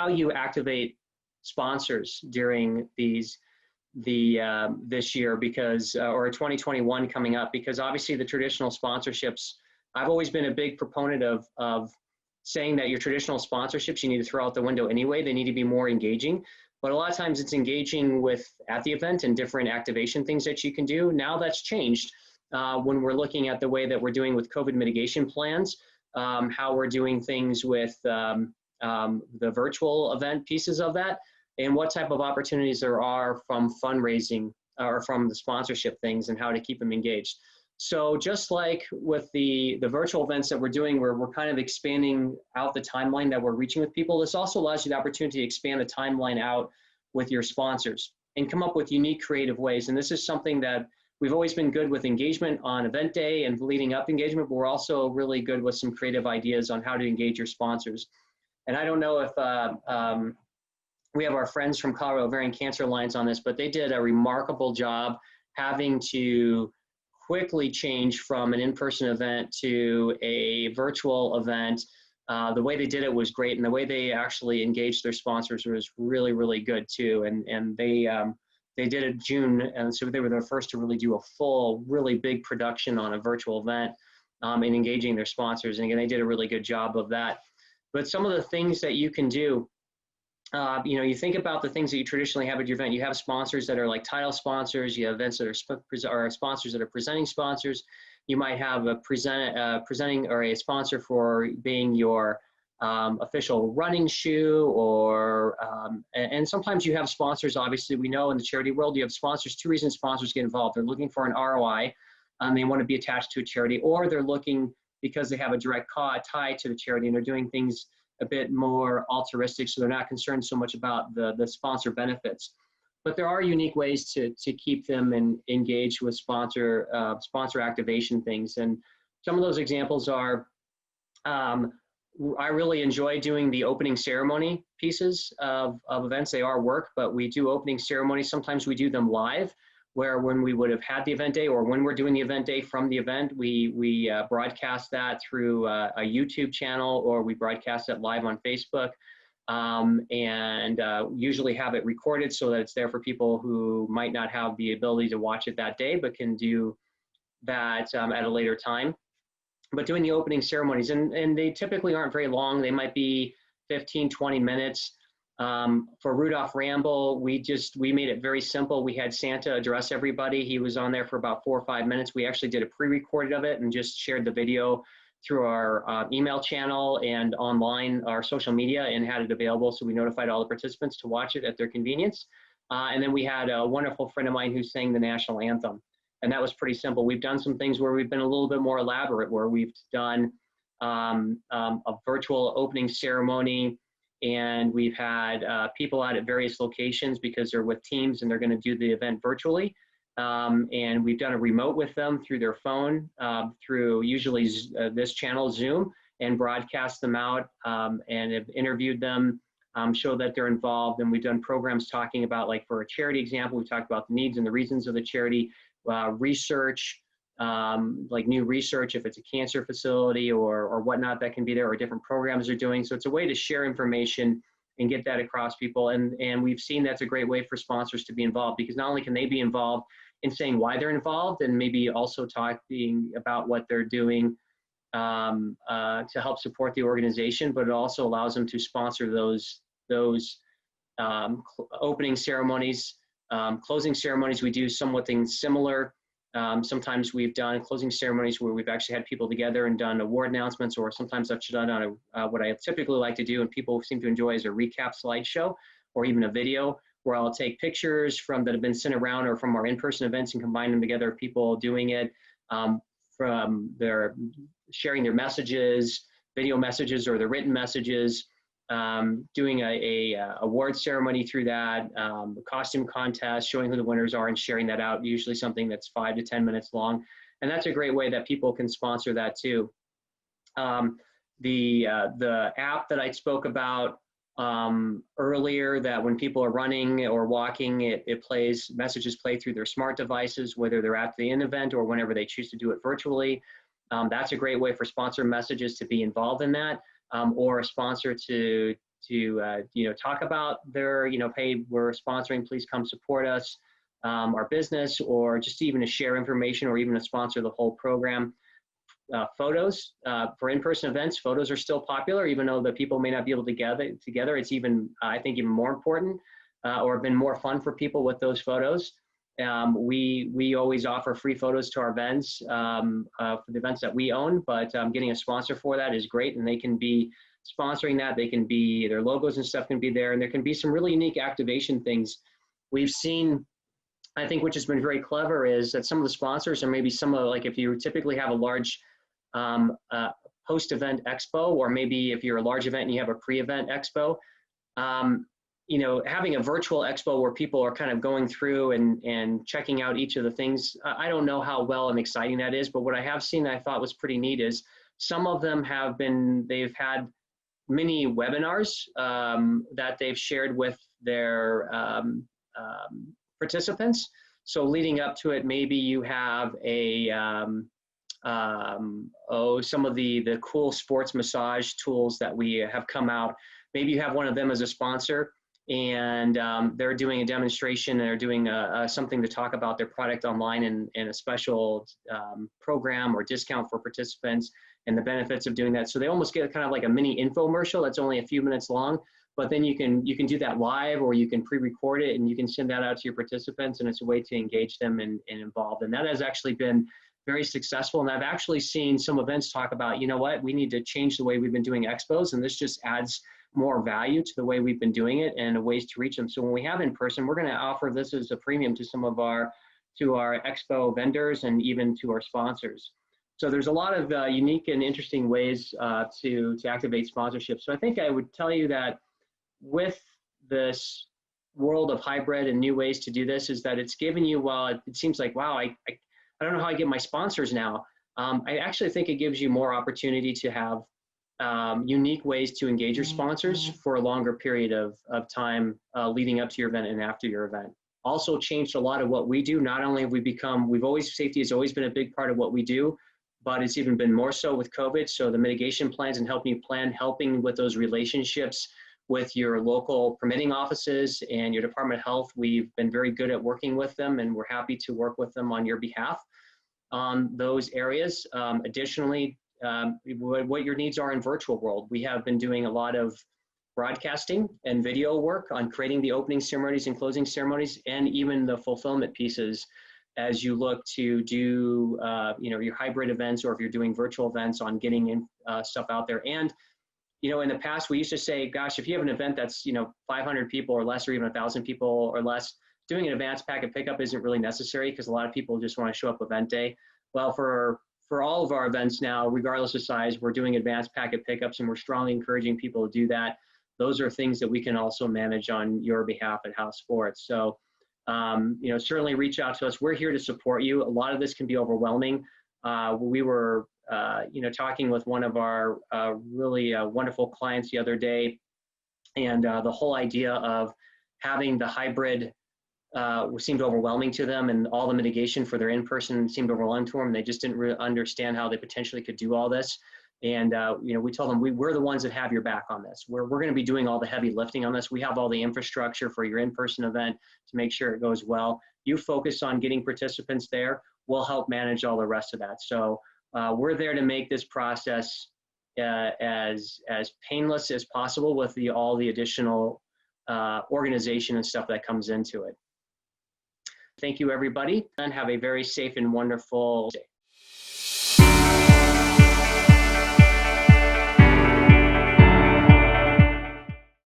how you activate sponsors during this year, because or 2021 coming up, because obviously the traditional sponsorships, I've always been a big proponent of saying that your traditional sponsorships you need to throw out the window anyway. They need to be more engaging, but a lot of times it's engaging with at the event and different activation things that you can do. Now that's changed when we're looking at the way that we're doing with COVID mitigation plans, how we're doing things with the virtual event pieces of that, and what type of opportunities there are from fundraising or from the sponsorship things and how to keep them engaged. So just like with the virtual events that we're doing, where we're kind of expanding out the timeline that we're reaching with people, this also allows you the opportunity to expand the timeline out with your sponsors and come up with unique creative ways. And this is something that we've always been good with engagement on event day and leading up engagement, but we're also really good with some creative ideas on how to engage your sponsors. And I don't know if we have our friends from Colorado Ovarian Cancer Alliance on this, but they did a remarkable job having to quickly change from an in-person event to a virtual event. The way they did it was great, and the way they actually engaged their sponsors was really, really good too. And they did it June, and so they were the first to really do a full, really big production on a virtual event and engaging their sponsors. And again, they did a really good job of that. But some of the things that you can do, you think about the things that you traditionally have at your event. You have sponsors that are like title sponsors. You have events that are sponsors that are presenting sponsors. You might have a presenting or a sponsor for being your official running shoe, or and sometimes you have sponsors. Obviously, we know in the charity world you have sponsors. Two reasons sponsors get involved: they're looking for an ROI, they want to be attached to a charity, or they're looking because they have a direct tie to the charity and they're doing things a bit more altruistic, so they're not concerned so much about the sponsor benefits. But there are unique ways to keep them engaged with sponsor activation things. And some of those examples are, I really enjoy doing the opening ceremony pieces of events. They are work, but we do opening ceremonies. Sometimes we do them live, where when we would have had the event day, or when we're doing the event day from the event, we broadcast that through a YouTube channel, or we broadcast it live on Facebook, and usually have it recorded so that it's there for people who might not have the ability to watch it that day, but can do that at a later time. But doing the opening ceremonies, and they typically aren't very long. They might be 15, 20 minutes. For Rudolph Ramble, we made it very simple. We had Santa address everybody. He was on there for about 4 or 5 minutes. We actually did a pre-recorded of it and just shared the video through our email channel and online, our social media, and had it available. So we notified all the participants to watch it at their convenience. And then we had a wonderful friend of mine who sang the national anthem. And that was pretty simple. We've done some things where we've been a little bit more elaborate, where we've done a virtual opening ceremony, and we've had people out at various locations because they're with teams and they're going to do the event virtually. And we've done a remote with them through their phone, through usually this channel, Zoom, and broadcast them out and have interviewed them, show that they're involved. And we've done programs talking about, like for a charity example, we talked about the needs and the reasons of the charity, research, like new research, if it's a cancer facility or whatnot that can be there, or different programs they're doing. So it's a way to share information and get that across people. And we've seen that's a great way for sponsors to be involved, because not only can they be involved in saying why they're involved, and maybe also talking about what they're doing to help support the organization, but it also allows them to sponsor those opening ceremonies, closing ceremonies. We do somewhat things similar. Sometimes we've done closing ceremonies where we've actually had people together and done award announcements, or sometimes I've done on what I typically like to do and people seem to enjoy is a recap slideshow, or even a video where I'll take pictures that have been sent around or from our in-person events and combine them together, people doing it, from their sharing their messages, video messages or their written messages, doing a award ceremony through that, a costume contest, showing who the winners are and sharing that out, usually something that's 5 to 10 minutes long. And that's a great way that people can sponsor that too. The app that I spoke about earlier, that when people are running or walking, it plays, messages play through their smart devices, whether they're at the event or whenever they choose to do it virtually. That's a great way for sponsor messages to be involved in that. Or a sponsor to talk about their, hey, we're sponsoring, please come support us, our business, or just even to share information or even to sponsor the whole program. Photos for in-person events, photos are still popular, even though the people may not be able to gather together. It's even, I think, even more important or been more fun for people with those photos. We always offer free photos to our events for the events that we own, but getting a sponsor for that is great, and they can be sponsoring that. They can be, their logos and stuff can be there, and there can be some really unique activation things. We've seen, I think, which has been very clever, is that some of the sponsors, or maybe some of, like if you typically have a large post-event expo, or maybe if you're a large event and you have a pre-event expo, having a virtual expo where people are kind of going through and checking out each of the things. I don't know how well and exciting that is, but what I have seen that I thought was pretty neat is some of them they've had mini webinars that they've shared with their participants. So leading up to it, maybe you have some of the cool sports massage tools that we have come out. Maybe you have one of them as a sponsor, and they're doing a demonstration, and they're doing something to talk about their product online in a special program or discount for participants and the benefits of doing that. So they almost get kind of like a mini infomercial that's only a few minutes long, but then you can do that live, or you can pre-record it and you can send that out to your participants, and it's a way to engage them and involve. And that has actually been very successful. And I've actually seen some events talk about, we need to change the way we've been doing expos, and this just adds more value to the way we've been doing it and ways to reach them. So when we have in person, we're going to offer this as a premium to some of our expo vendors and even to our sponsors. So there's a lot of unique and interesting ways to activate sponsorship. So I think I would tell you that with this world of hybrid and new ways to do this, is that it's given you, while it seems like, wow, I don't know how I get my sponsors now. I actually think it gives you more opportunity to have unique ways to engage your sponsors for a longer period of time leading up to your event and after your event. Also changed a lot of what we do. Not only have safety has always been a big part of what we do, but it's even been more so with COVID. So the mitigation plans and helping with those relationships with your local permitting offices and your Department of Health. We've been very good at working with them, and we're happy to work with them on your behalf on those areas. Additionally, what your needs are in virtual world. We have been doing a lot of broadcasting and video work on creating the opening ceremonies and closing ceremonies, and even the fulfillment pieces as you look to do your hybrid events, or if you're doing virtual events, on getting stuff out there. And in the past, we used to say, gosh, if you have an event that's 500 people or less, or even 1,000 people or less, doing an advanced packet pickup isn't really necessary, because a lot of people just want to show up event day. Well, for all of our events now, regardless of size, we're doing advanced packet pickups, and we're strongly encouraging people to do that. Those are things that we can also manage on your behalf at HAL Sports. So, certainly reach out to us. We're here to support you. A lot of this can be overwhelming. We were, talking with one of our really wonderful clients the other day, and the whole idea of having the hybrid seemed overwhelming to them, and all the mitigation for their in-person seemed overwhelming to them. They just didn't really understand how they potentially could do all this. And, we told them we're the ones that have your back on this. We're going to be doing all the heavy lifting on this. We have all the infrastructure for your in-person event to make sure it goes well. You focus on getting participants there. We'll help manage all the rest of that. So we're there to make this process as painless as possible with all the additional organization and stuff that comes into it. Thank you, everybody, and have a very safe and wonderful day.